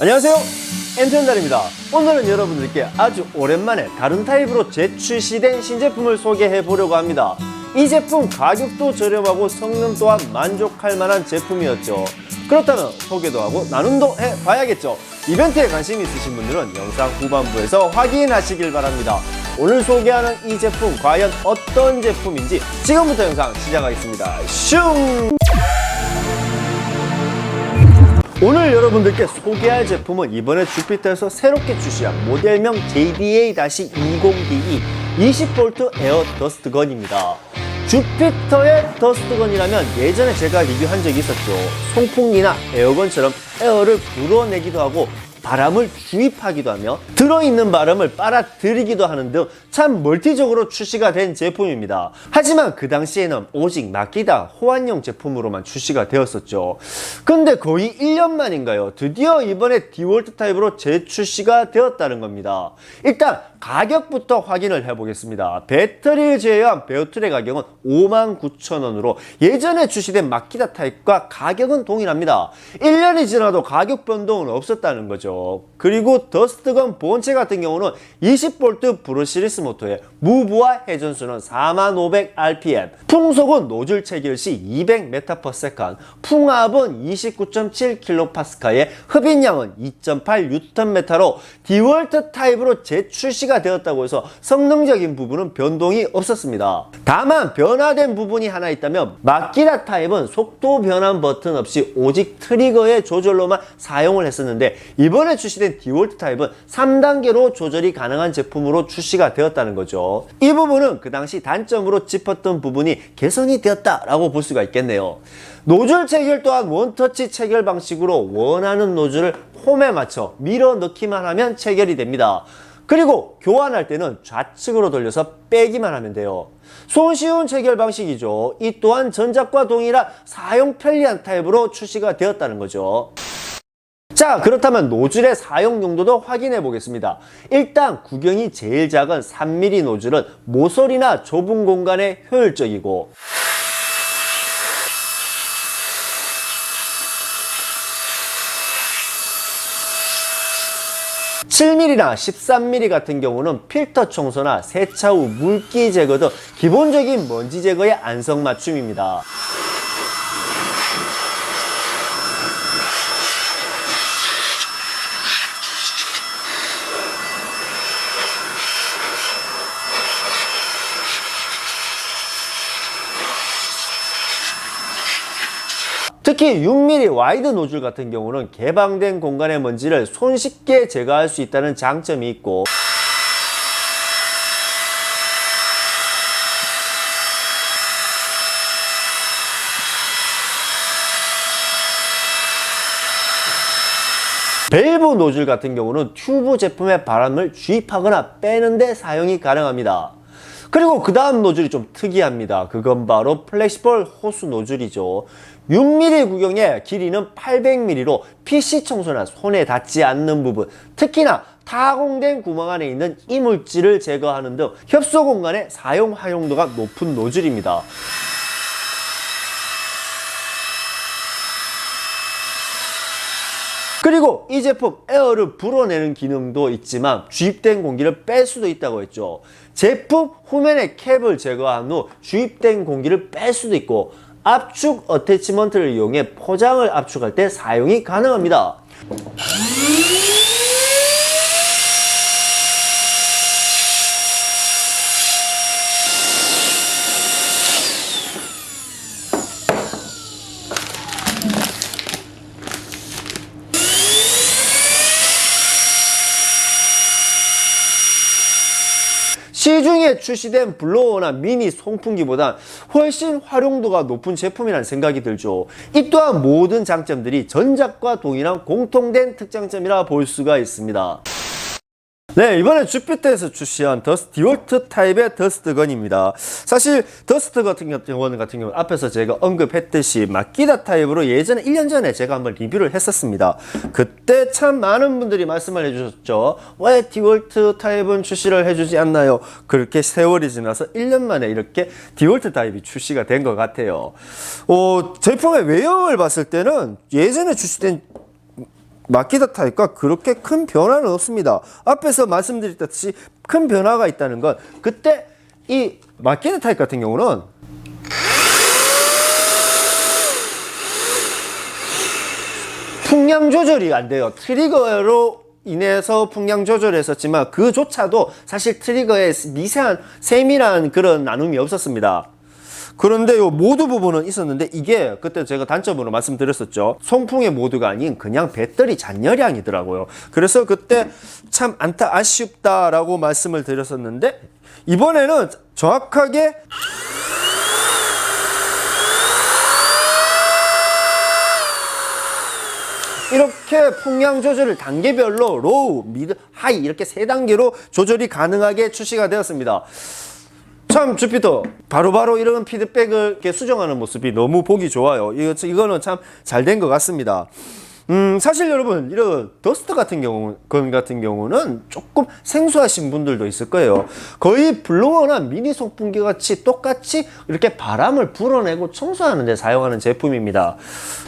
안녕하세요, 엔트런달입니다. 오늘은 여러분들께 아주 오랜만에 다른 타입으로 재출시된 신제품을 소개해 보려고 합니다. 이 제품 가격도 저렴하고 성능 또한 만족할 만한 제품이었죠. 그렇다면 소개도 하고 나눔도 해봐야겠죠. 이벤트에 관심 있으신 분들은 영상 후반부에서 확인하시길 바랍니다. 오늘 소개하는 이 제품 과연 어떤 제품인지 지금부터 영상 시작하겠습니다. 슝! 오늘 여러분들께 소개할 제품은 이번에 주피터에서 새롭게 출시한 모델명 JDA-20DE 20V 에어 더스트건입니다. 주피터의 더스트건이라면 예전에 제가 리뷰한 적이 있었죠. 송풍기나 에어건처럼 에어를 불어내기도 하고 바람을 주입하기도 하며 들어있는 바람을 빨아들이기도 하는 등 참 멀티적으로 출시가 된 제품입니다. 하지만 그 당시에는 오직 마키다 호환용 제품으로만 출시가 되었었죠. 근데 거의 1년 만인가요? 드디어 이번에 디월트 타입으로 재출시가 되었다는 겁니다. 일단 가격부터 확인을 해보겠습니다. 배터리를 제외한 배터리 가격은 59,000원으로 예전에 출시된 마키다 타입과 가격은 동일합니다. 1년이 지나도 가격 변동은 없었다는 거죠. 그리고 더스트건 본체 같은 경우는 20V 브러시리스 모터에 무브와 회전수는 4500rpm, 풍속은 노즐 체결 시 200m/s, 풍압은 29.7kPa의 흡인량은 2.8Nm로 디월트 타입으로 재출시가 되었다고 해서 성능적인 부분은 변동이 없었습니다. 다만 변화된 부분이 하나 있다면 마키다 타입은 속도 변환 버튼 없이 오직 트리거의 조절로만 사용을 했었는데 이번에 출시된 디월트 타입은 3단계로 조절이 가능한 제품으로 출시가 되었다는 거죠. 이 부분은 그 당시 단점으로 짚었던 부분이 개선이 되었다라고 볼 수가 있겠네요. 노즐 체결 또한 원터치 체결 방식으로 원하는 노즐을 홈에 맞춰 밀어 넣기만 하면 체결이 됩니다. 그리고 교환할 때는 좌측으로 돌려서 빼기만 하면 돼요. 손쉬운 체결 방식이죠. 이 또한 전작과 동일한 사용 편리한 타입으로 출시가 되었다는 거죠. 자, 그렇다면 노즐의 사용 용도도 확인해 보겠습니다. 일단 구경이 제일 작은 3mm 노즐은 모서리나 좁은 공간에 효율적이고 7mm나 13mm 같은 경우는 필터 청소나 세차 후 물기 제거 등 기본적인 먼지 제거에 안성맞춤입니다. 특히 6mm 와이드 노즐 같은 경우는 개방된 공간의 먼지를 손쉽게 제거할 수 있다는 장점이 있고 밸브 노즐 같은 경우는 튜브 제품에 바람을 주입하거나 빼는데 사용이 가능합니다. 그리고 그 다음 노즐이 좀 특이합니다. 그건 바로 플렉시블 호스 노즐이죠. 6mm 구경의 길이는 800mm로 PC 청소나 손에 닿지 않는 부분, 특히나 타공된 구멍 안에 있는 이물질을 제거하는 등 협소 공간에 사용 활용도가 높은 노즐입니다. 그리고 이 제품 에어를 불어내는 기능도 있지만 주입된 공기를 뺄 수도 있다고 했죠. 제품 후면의 캡을 제거한 후 주입된 공기를 뺄 수도 있고 압축 어태치먼트를 이용해 포장을 압축할 때 사용이 가능합니다. 시중에 출시된 블로어나 미니 송풍기보다 훨씬 활용도가 높은 제품이라는 생각이 들죠. 이 또한 모든 장점들이 전작과 동일한 공통된 특장점이라 볼 수가 있습니다. 네, 이번에 주피터에서 출시한 디월트 타입의 더스트건입니다. 사실 더스트 같은 경우는 앞에서 제가 언급했듯이 마키다 타입으로 예전에 1년 전에 제가 한번 리뷰를 했었습니다. 그때 참 많은 분들이 말씀을 해주셨죠. 왜 디월트 타입은 출시를 해주지 않나요? 그렇게 세월이 지나서 1년 만에 이렇게 디월트 타입이 출시가 된 것 같아요. 제품의 외형을 봤을 때는 예전에 출시된 마키타 타입과 그렇게 큰 변화는 없습니다. 앞에서 말씀드렸듯이 큰 변화가 있다는 건 그때 이 마키타 타입 같은 경우는 풍량 조절이 안 돼요. 트리거로 인해서 풍량 조절을 했었지만 그조차도 사실 트리거에 미세한 세밀한 그런 나눔이 없었습니다. 그런데 요 모드 부분은 있었는데 이게 그때 제가 단점으로 말씀드렸었죠. 송풍의 모드가 아닌 그냥 배터리 잔여량이더라고요. 그래서 그때 참 아쉽다라고 말씀을 드렸었는데 이번에는 정확하게 이렇게 풍량 조절을 단계별로 로우, 미드, 하이 이렇게 세 단계로 조절이 가능하게 출시가 되었습니다. 참 주피터 바로바로 이런 피드백을 이렇게 수정하는 모습이 너무 보기 좋아요. 이거는 참 잘 된 것 같습니다. 사실 여러분 이런 더스트 같은 경우는 조금 생소하신 분들도 있을 거예요. 거의 블로어나 미니 송풍기 같이 똑같이 이렇게 바람을 불어내고 청소하는 데 사용하는 제품입니다.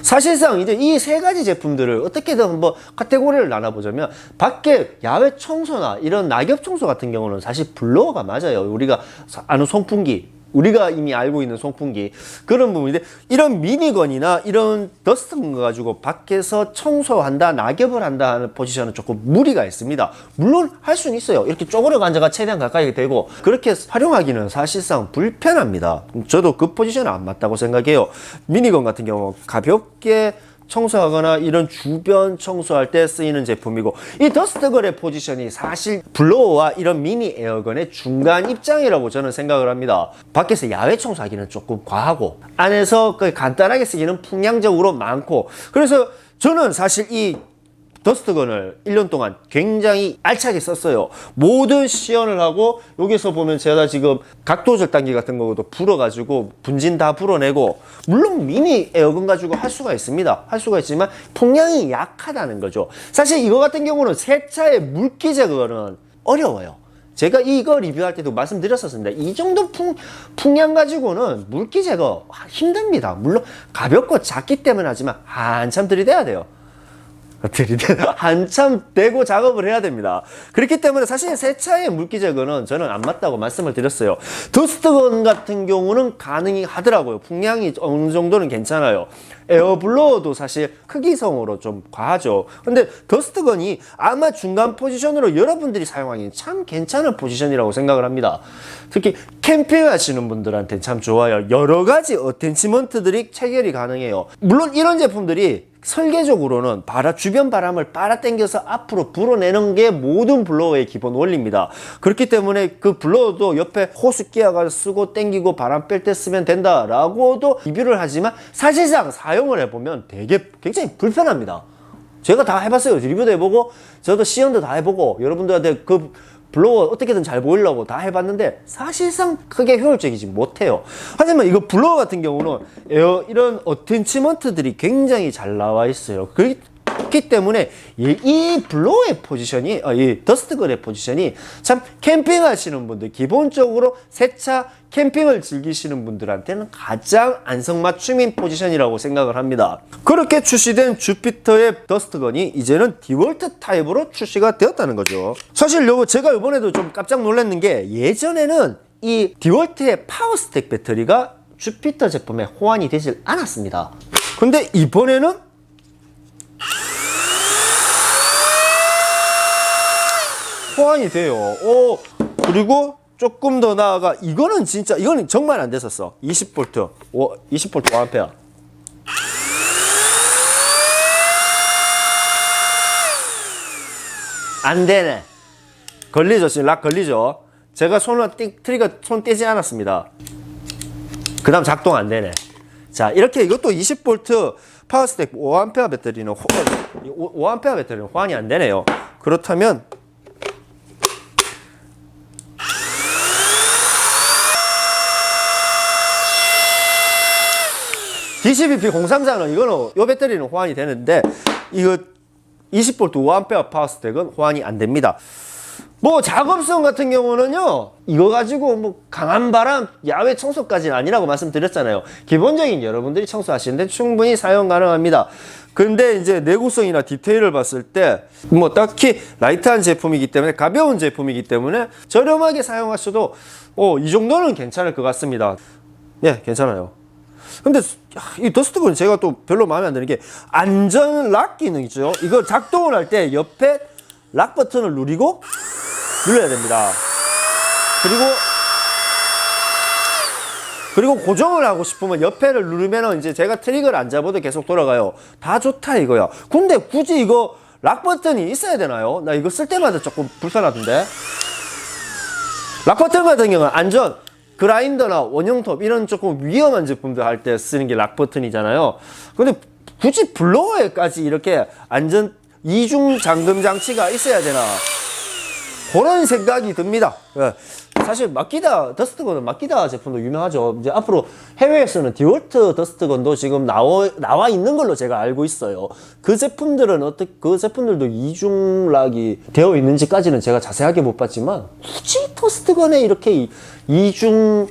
사실상 이제 이 세 가지 제품들을 어떻게든 한번 카테고리를 나눠보자면 밖에 야외 청소나 이런 낙엽 청소 같은 경우는 사실 블로어가 맞아요. 우리가 아는 송풍기, 우리가 이미 알고 있는 송풍기 그런 부분인데 이런 미니건이나 이런 더스트건 가지고 밖에서 청소한다, 낙엽을 한다 하는 포지션은 조금 무리가 있습니다. 물론 할 수는 있어요. 이렇게 쪼그려 앉아가 최대한 가까이 되고 그렇게 활용하기는 사실상 불편합니다. 저도 그 포지션은 안 맞다고 생각해요. 미니건 같은 경우 가볍게 청소하거나 이런 주변 청소할 때 쓰이는 제품이고 이 더스트건의 포지션이 사실 블로어와 이런 미니 에어건의 중간 입장이라고 저는 생각을 합니다. 밖에서 야외 청소하기는 조금 과하고 안에서 간단하게 쓰기는 풍량적으로 많고 그래서 저는 사실 이 더스트건을 1년 동안 굉장히 알차게 썼어요. 모든 시연을 하고 여기서 보면 제가 지금 각도 절단기 같은 거도 불어가지고 분진 다 불어내고 물론 미니 에어건 가지고 할 수가 있습니다. 할 수가 있지만 풍량이 약하다는 거죠. 사실 이거 같은 경우는 세차의 물기 제거는 어려워요. 제가 이거 리뷰할 때도 말씀드렸었습니다. 이 정도 풍량 가지고는 물기 제거 힘듭니다. 물론 가볍고 작기 때문에 하지만 한참 들이대야 돼요. 한참 대고 작업을 해야 됩니다. 그렇기 때문에 사실 세차의 물기 제거는 저는 안 맞다고 말씀을 드렸어요. 더스트건 같은 경우는 가능하더라고요. 풍량이 어느 정도는 괜찮아요. 에어블로어도 사실 크기성으로 좀 과하죠. 근데 더스트건이 아마 중간 포지션으로 여러분들이 사용하기엔 참 괜찮은 포지션이라고 생각을 합니다. 특히 캠핑 하시는 분들한테 참 좋아요. 여러 가지 어텐치먼트들이 체결이 가능해요. 물론 이런 제품들이 설계적으로는 주변 바람을 빨아당겨서 앞으로 불어내는 게 모든 블로어의 기본 원리입니다. 그렇기 때문에 그 블로어도 옆에 호스 끼워가지고 쓰고 당기고 바람 뺄 때 쓰면 된다라고도 리뷰를 하지만 사실상 사용을 해보면 굉장히 불편합니다. 제가 다 해봤어요. 리뷰도 해보고 저도 시연도 다 해보고 여러분들한테 그 블로어 어떻게든 잘 보이려고 다 해봤는데 사실상 크게 효율적이지 못해요. 하지만 이거 블로어 같은 경우는 이런 어텐치먼트들이 굉장히 잘 나와 있어요. 그렇기 때문에 이 블로어의 포지션이 이 더스트건의 포지션이 참 캠핑 하시는 분들 기본적으로 세차 캠핑을 즐기시는 분들한테는 가장 안성맞춤인 포지션이라고 생각을 합니다. 그렇게 출시된 주피터의 더스트건이 이제는 디월트 타입으로 출시가 되었다는 거죠. 사실 제가 이번에도 좀 깜짝 놀랐는 게 예전에는 이 디월트의 파워스택 배터리가 주피터 제품에 호환이 되질 않았습니다. 근데 이번에는 호환이 돼요. 그리고 조금 더 나아가 이거는 정말 안 됐었어. 20V 5A 안 되네. 걸리죠. 지금 락 걸리죠. 제가 트리거 손 떼지 않았습니다. 그 다음 작동 안 되네. 자, 이렇게 이것도 20V 파워스택 5A 배터리는 5A 배터리는 호환이 안 되네요. 그렇다면 DCBP034는 이거는 이 배터리는 호환이 되는데 이거 20V 5A 파워스택은 호환이 안 됩니다. 뭐 작업성 같은 경우는요, 이거 가지고 뭐 강한 바람, 야외 청소까지는 아니라고 말씀드렸잖아요. 기본적인 여러분들이 청소하시는데 충분히 사용 가능합니다. 근데 이제 내구성이나 디테일을 봤을 때 뭐 딱히 라이트한 제품이기 때문에, 가벼운 제품이기 때문에 저렴하게 사용하셔도 이 정도는 괜찮을 것 같습니다. 예, 괜찮아요. 근데 이 더스트건은 제가 또 별로 마음에 안 드는 게 안전 락 기능 있죠. 이거 작동을 할 때 옆에 락 버튼을 누르고 눌러야 됩니다. 그리고 고정을 하고 싶으면 옆에를 누르면 이제 제가 트릭을 안 잡아도 계속 돌아가요. 다 좋다 이거야. 근데 굳이 이거 락 버튼이 있어야 되나요? 나 이거 쓸 때마다 조금 불편하던데. 락 버튼 같은 경우는 안전, 그라인더나 원형톱 이런 조금 위험한 제품들 할 때 쓰는 게 락 버튼이잖아요. 근데 굳이 블로어에까지 이렇게 안전 이중 잠금 장치가 있어야 되나? 그런 생각이 듭니다. 예. 사실 마키다 더스트건은 마키다 제품도 유명하죠. 이제 앞으로 해외에서는 디월트 더스트건도 지금 나와 있는 걸로 제가 알고 있어요. 그 제품들도 이중락이 되어 있는지까지는 제가 자세하게 못 봤지만 굳이 더스트건에 이렇게 이중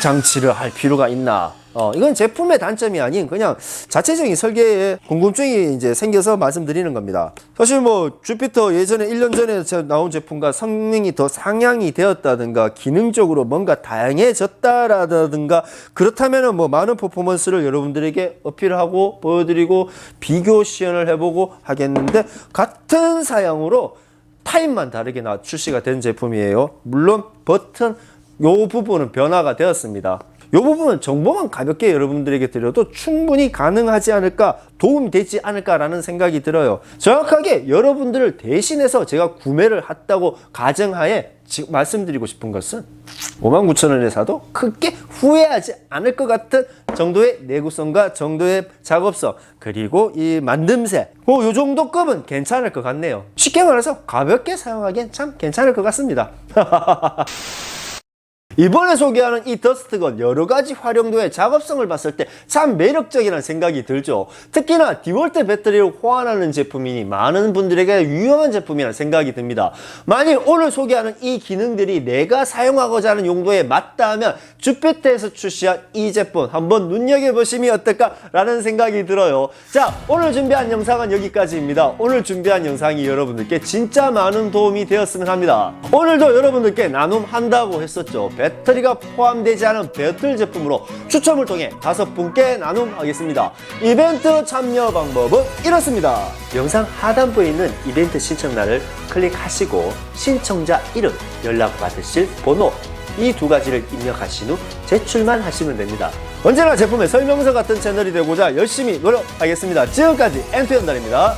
장치를 할 필요가 있나? 이건 제품의 단점이 아닌 그냥 자체적인 설계에 궁금증이 이제 생겨서 말씀드리는 겁니다. 사실 뭐 주피터 예전에 1년 전에 나온 제품과 성능이 더 상향이 되었다든가 기능적으로 뭔가 다양해졌다라든가 그렇다면은 뭐 많은 퍼포먼스를 여러분들에게 어필하고 보여드리고 비교 시연을 해보고 하겠는데, 같은 사양으로 타입만 다르게 출시가 된 제품이에요. 물론 버튼 요 부분은 변화가 되었습니다. 이 부분은 정보만 가볍게 여러분들에게 드려도 충분히 가능하지 않을까, 도움이 되지 않을까라는 생각이 들어요. 정확하게 여러분들을 대신해서 제가 구매를 했다고 가정하에 지금 말씀드리고 싶은 것은 59,000원에 사도 크게 후회하지 않을 것 같은 정도의 내구성과 정도의 작업성, 그리고 이 만듦새, 요 정도 급은 괜찮을 것 같네요. 쉽게 말해서 가볍게 사용하기엔 참 괜찮을 것 같습니다. 이번에 소개하는 이 더스트건 여러가지 활용도의 작업성을 봤을 때 참 매력적이라는 생각이 들죠. 특히나 디월트 배터리를 호환하는 제품이니 많은 분들에게 유용한 제품이라는 생각이 듭니다. 만일 오늘 소개하는 이 기능들이 내가 사용하고자 하는 용도에 맞다 하면 주피터에서 출시한 이 제품 한번 눈여겨보시면 어떨까라는 생각이 들어요. 자, 오늘 준비한 영상은 여기까지입니다. 오늘 준비한 영상이 여러분들께 진짜 많은 도움이 되었으면 합니다. 오늘도 여러분들께 나눔한다고 했었죠. 배터리가 포함되지 않은 배틀 제품으로 추첨을 통해 5분께 나눔하겠습니다. 이벤트 참여 방법은 이렇습니다. 영상 하단부에 있는 이벤트 신청란을 클릭하시고 신청자 이름, 연락 받으실 번호, 이 두 가지를 입력하신 후 제출만 하시면 됩니다. 언제나 제품의 설명서 같은 채널이 되고자 열심히 노력하겠습니다. 지금까지 엔투연달입니다.